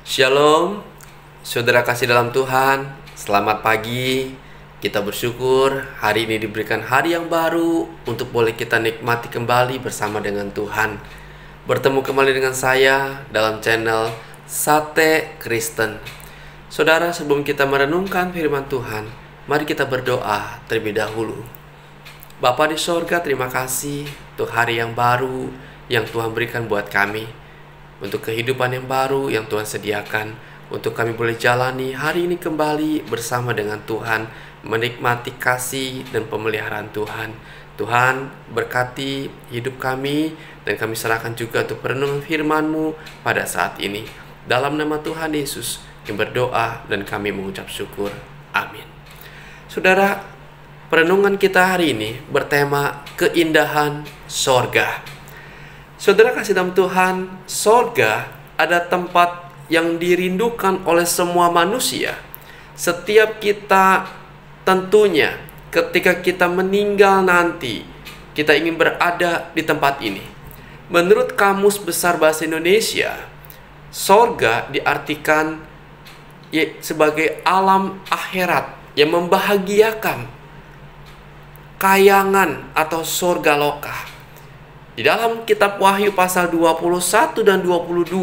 Shalom, saudara kasih dalam Tuhan. Selamat pagi. Kita bersyukur hari ini diberikan hari yang baru untuk boleh kita nikmati kembali bersama dengan Tuhan. Bertemu kembali dengan saya dalam channel Sate Kristen. Saudara, sebelum kita merenungkan firman Tuhan, mari kita berdoa terlebih dahulu. Bapa di sorga, terima kasih untuk hari yang baru yang Tuhan berikan buat kami, untuk kehidupan yang baru yang Tuhan sediakan, untuk kami boleh jalani hari ini kembali bersama dengan Tuhan, menikmati kasih dan pemeliharaan Tuhan. Tuhan, berkati hidup kami, dan kami serahkan juga untuk perenungan firman-Mu pada saat ini. Dalam nama Tuhan Yesus, kami berdoa dan kami mengucap syukur. Amin. Saudara, perenungan kita hari ini bertema keindahan sorga. Saudara kasih dalam Tuhan, sorga ada tempat yang dirindukan oleh semua manusia. Setiap kita tentunya ketika kita meninggal nanti, kita ingin berada di tempat ini. Menurut Kamus Besar Bahasa Indonesia, sorga diartikan sebagai alam akhirat yang membahagiakan, kayangan atau sorga loka. Di dalam kitab Wahyu pasal 21 dan 22,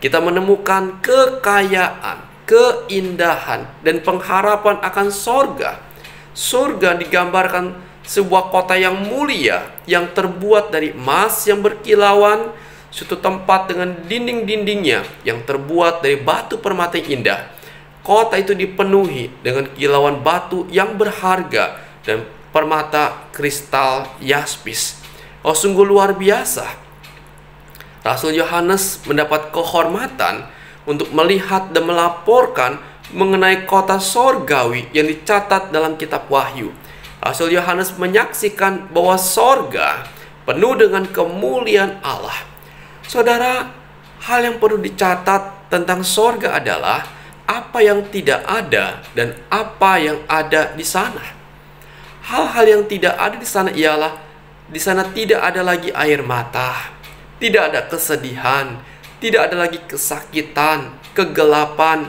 kita menemukan kekayaan, keindahan, dan pengharapan akan sorga. Sorga digambarkan sebuah kota yang mulia, yang terbuat dari emas yang berkilauan, suatu tempat dengan dinding-dindingnya yang terbuat dari batu permata yang indah. Kota itu dipenuhi dengan kilauan batu yang berharga dan permata kristal yaspis. Oh, sungguh luar biasa. Rasul Yohanes mendapat kehormatan untuk melihat dan melaporkan mengenai kota sorgawi yang dicatat dalam kitab Wahyu. Rasul Yohanes menyaksikan bahwa sorga penuh dengan kemuliaan Allah. Saudara, hal yang perlu dicatat tentang sorga adalah apa yang tidak ada dan apa yang ada di sana. Hal-hal yang tidak ada di sana ialah di sana tidak ada lagi air mata, tidak ada kesedihan, tidak ada lagi kesakitan, kegelapan,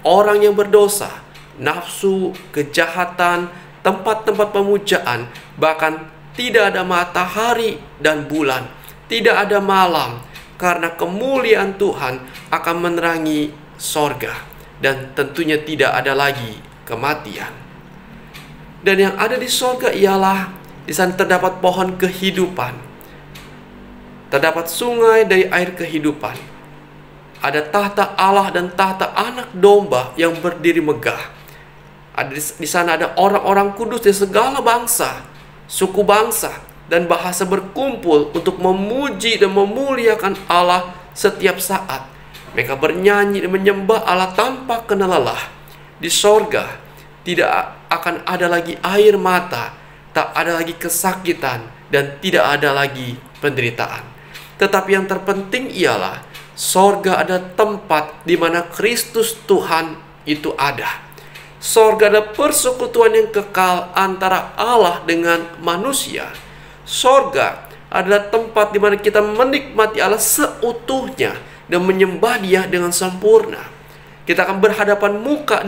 orang yang berdosa, nafsu, kejahatan, tempat-tempat pemujaan, bahkan tidak ada matahari dan bulan, tidak ada malam, karena kemuliaan Tuhan akan menerangi sorga, dan tentunya tidak ada lagi kematian. Dan yang ada di sorga ialah di sana terdapat pohon kehidupan, terdapat sungai dari air kehidupan, ada tahta Allah dan tahta anak domba yang berdiri megah. Di sana ada orang-orang kudus dari segala bangsa, suku bangsa, dan bahasa berkumpul untuk memuji dan memuliakan Allah setiap saat. Mereka bernyanyi dan menyembah Allah tanpa kenal lelah. Di sorga tidak akan ada lagi air mata, tak ada lagi kesakitan, dan tidak ada lagi penderitaan. Tetapi yang terpenting ialah sorga ada tempat di mana Kristus Tuhan itu ada. Sorga ada persekutuan yang kekal antara Allah dengan manusia. Sorga adalah tempat di mana kita menikmati Allah seutuhnya dan menyembah Dia dengan sempurna. Kita akan berhadapan muka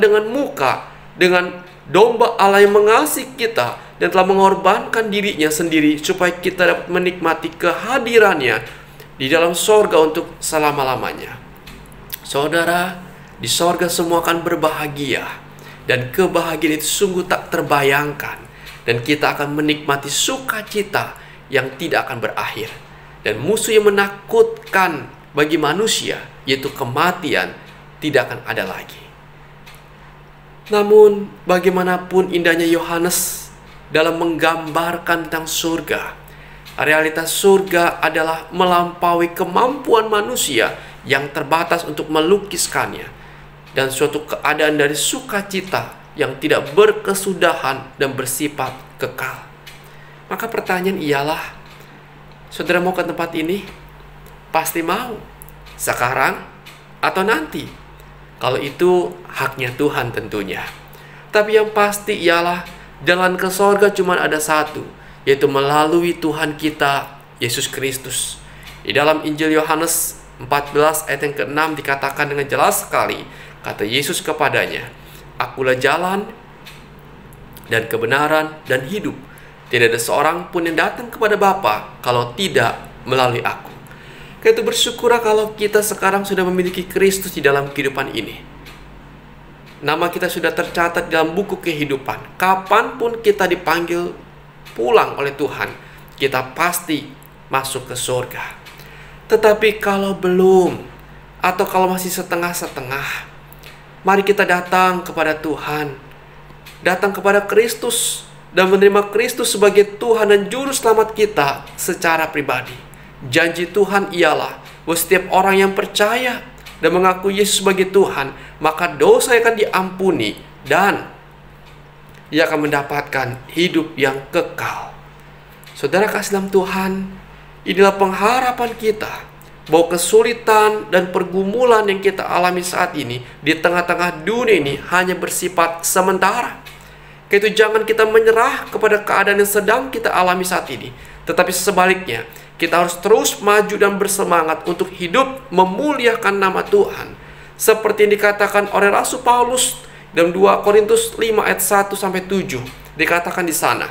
dengan domba Allah yang mengasihi kita dan telah mengorbankan dirinya sendiri supaya kita dapat menikmati kehadirannya di dalam sorga untuk selama-lamanya. Saudara, di sorga semua akan berbahagia, dan kebahagiaan itu sungguh tak terbayangkan, dan kita akan menikmati sukacita yang tidak akan berakhir. Dan musuh yang menakutkan bagi manusia, yaitu kematian, tidak akan ada lagi. Namun, bagaimanapun indahnya Yohanes dalam menggambarkan tentang surga, realitas surga adalah melampaui kemampuan manusia yang terbatas untuk melukiskannya, dan suatu keadaan dari sukacita yang tidak berkesudahan dan bersifat kekal. Maka pertanyaan ialah, saudara mau ke tempat ini? Pasti mau. Sekarang atau nanti? Kalau itu haknya Tuhan tentunya. Tapi yang pasti ialah jalan ke sorga cuma ada satu, yaitu melalui Tuhan kita, Yesus Kristus. Di dalam Injil Yohanes 14 ayat yang ke-6 dikatakan dengan jelas sekali. Kata Yesus kepadanya, "Akulah jalan dan kebenaran dan hidup. Tidak ada seorang pun yang datang kepada Bapa kalau tidak melalui aku." Karena itu bersyukurlah kalau kita sekarang sudah memiliki Kristus di dalam kehidupan ini. Nama kita sudah tercatat dalam buku kehidupan. Kapanpun kita dipanggil pulang oleh Tuhan, kita pasti masuk ke surga. Tetapi kalau belum, atau kalau masih setengah-setengah, mari kita datang kepada Tuhan, datang kepada Kristus, dan menerima Kristus sebagai Tuhan dan Juru Selamat kita secara pribadi. Janji Tuhan ialah bahwa setiap orang yang percaya dan mengaku Yesus sebagai Tuhan, maka dosa akan diampuni dan ia akan mendapatkan hidup yang kekal. Saudara kasih dalam Tuhan, inilah pengharapan kita bahwa kesulitan dan pergumulan yang kita alami saat ini di tengah-tengah dunia ini hanya bersifat sementara. Karena itu jangan kita menyerah kepada keadaan yang sedang kita alami saat ini, tetapi sebaliknya kita harus terus maju dan bersemangat untuk hidup memuliakan nama Tuhan. Seperti yang dikatakan oleh Rasul Paulus dalam 2 Korintus 5 ayat 1-7. Dikatakan di sana,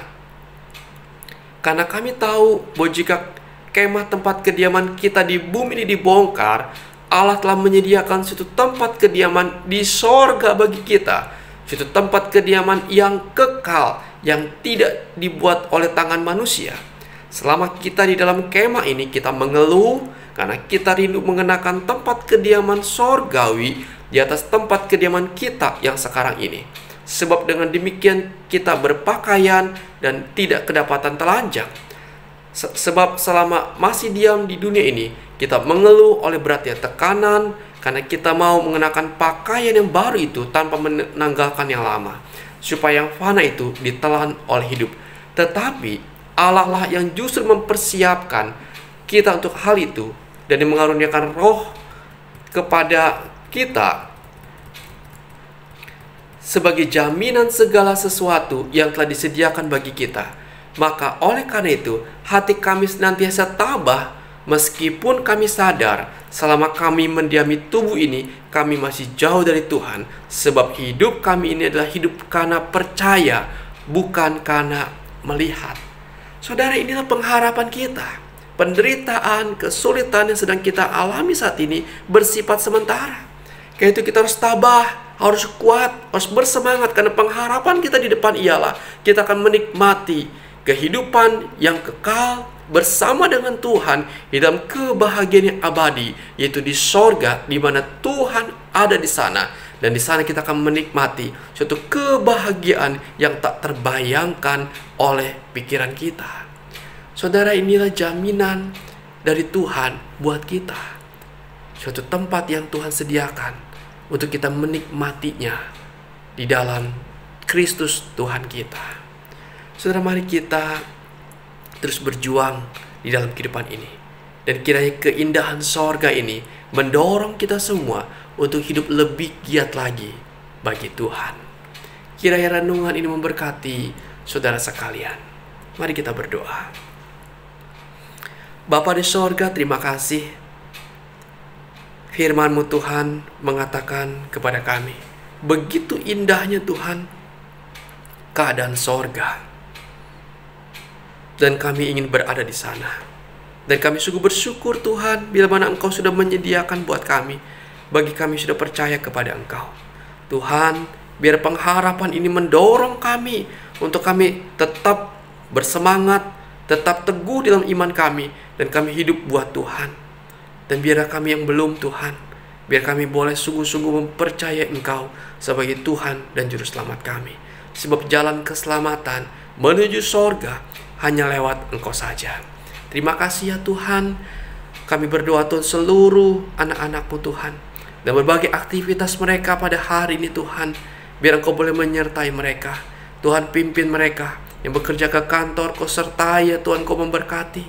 "Karena kami tahu bahwa jika kemah tempat kediaman kita di bumi ini dibongkar, Allah telah menyediakan suatu tempat kediaman di sorga bagi kita, suatu tempat kediaman yang kekal, yang tidak dibuat oleh tangan manusia. Selama kita di dalam kemah ini, kita mengeluh karena kita rindu mengenakan tempat kediaman sorgawi di atas tempat kediaman kita yang sekarang ini. Sebab dengan demikian kita berpakaian dan tidak kedapatan telanjang. Sebab selama masih diam di dunia ini, kita mengeluh oleh beratnya tekanan karena kita mau mengenakan pakaian yang baru itu tanpa menanggalkan yang lama, supaya yang fana itu ditelan oleh hidup. Tetapi Allah lah yang justru mempersiapkan kita untuk hal itu dan yang mengaruniakan roh kepada kita sebagai jaminan segala sesuatu yang telah disediakan bagi kita. Maka oleh karena itu, hati kami senantiasa tabah meskipun kami sadar selama kami mendiami tubuh ini, kami masih jauh dari Tuhan. Sebab hidup kami ini adalah hidup karena percaya, bukan karena melihat. Saudara, inilah pengharapan kita. Penderitaan, kesulitan yang sedang kita alami saat ini bersifat sementara. Karena itu kita harus tabah, harus kuat, harus bersemangat. Karena pengharapan kita di depan ialah kita akan menikmati kehidupan yang kekal bersama dengan Tuhan di dalam kebahagiaan yang abadi, yaitu di sorga, di mana Tuhan ada di sana. Dan di sana kita akan menikmati suatu kebahagiaan yang tak terbayangkan oleh pikiran kita. Saudara, inilah jaminan dari Tuhan buat kita. Suatu tempat yang Tuhan sediakan untuk kita menikmatinya di dalam Kristus Tuhan kita. Saudara, mari kita terus berjuang di dalam kehidupan ini. Dan kiranya keindahan sorga ini mendorong kita semua untuk hidup lebih giat lagi bagi Tuhan. Kiranya renungan ini memberkati saudara sekalian. Mari kita berdoa. Bapa di sorga, terima kasih. Firman-Mu Tuhan mengatakan kepada kami, begitu indahnya Tuhan keadaan sorga. Dan kami ingin berada di sana. Dan kami sungguh bersyukur Tuhan, bila mana Engkau sudah menyediakan buat kami, bagi kami sudah percaya kepada Engkau. Tuhan, biar pengharapan ini mendorong kami untuk kami tetap bersemangat, tetap teguh dalam iman kami, dan kami hidup buat Tuhan. Dan biarlah kami yang belum Tuhan, biar kami boleh sungguh-sungguh mempercayai Engkau sebagai Tuhan dan Juru Selamat kami. Sebab jalan keselamatan menuju sorga hanya lewat Engkau saja. Terima kasih ya Tuhan. Kami berdoa Tuhan seluruh anak-anak-Mu Tuhan, dan berbagai aktivitas mereka pada hari ini Tuhan, biar Engkau boleh menyertai mereka. Tuhan, pimpin mereka yang bekerja ke kantor, Kau sertai ya Tuhan, Kau memberkati.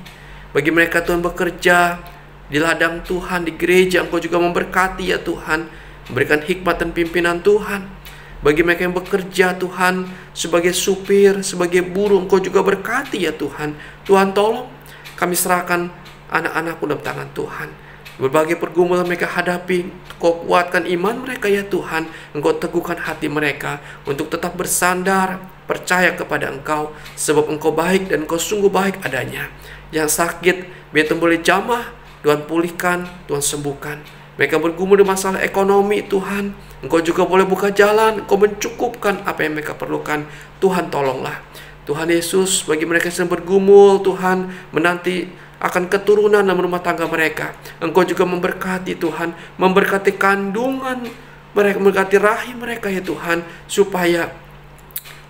Bagi mereka Tuhan bekerja di ladang Tuhan, di gereja, Engkau juga memberkati ya Tuhan, memberikan hikmat dan pimpinan Tuhan. Bagi mereka yang bekerja Tuhan sebagai supir, sebagai buruh, Engkau juga berkati ya Tuhan. Tuhan, tolong kami serahkan anak-anak-Mu dalam tangan Tuhan. Berbagai pergumulan mereka hadapi, Engkau kuatkan iman mereka ya Tuhan. Engkau teguhkan hati mereka untuk tetap bersandar, percaya kepada Engkau, sebab Engkau baik dan Engkau sungguh baik adanya. Yang sakit, biar Tuhan boleh jamah, Tuhan pulihkan, Tuhan sembuhkan. Mereka bergumul di masalah ekonomi Tuhan, Engkau juga boleh buka jalan, Engkau mencukupkan apa yang mereka perlukan. Tuhan tolonglah. Tuhan Yesus, bagi mereka yang bergumul, Tuhan menanti akan keturunan dalam rumah tangga mereka, Engkau juga memberkati Tuhan, memberkati kandungan mereka, memberkati rahim mereka ya Tuhan, supaya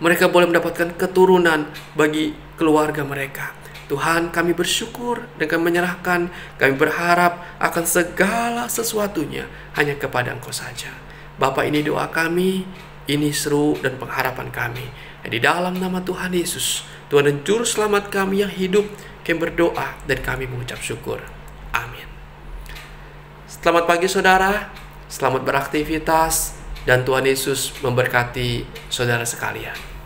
mereka boleh mendapatkan keturunan bagi keluarga mereka. Tuhan, kami bersyukur dan kami menyerahkan, kami berharap akan segala sesuatunya hanya kepada Engkau saja. Bapa, ini doa kami, ini seru dan pengharapan kami. Di dalam nama Tuhan Yesus, Tuhan dan Juru Selamat kami yang hidup, kami berdoa dan kami mengucap syukur. Amin. Selamat pagi saudara, selamat beraktivitas, dan Tuhan Yesus memberkati saudara sekalian.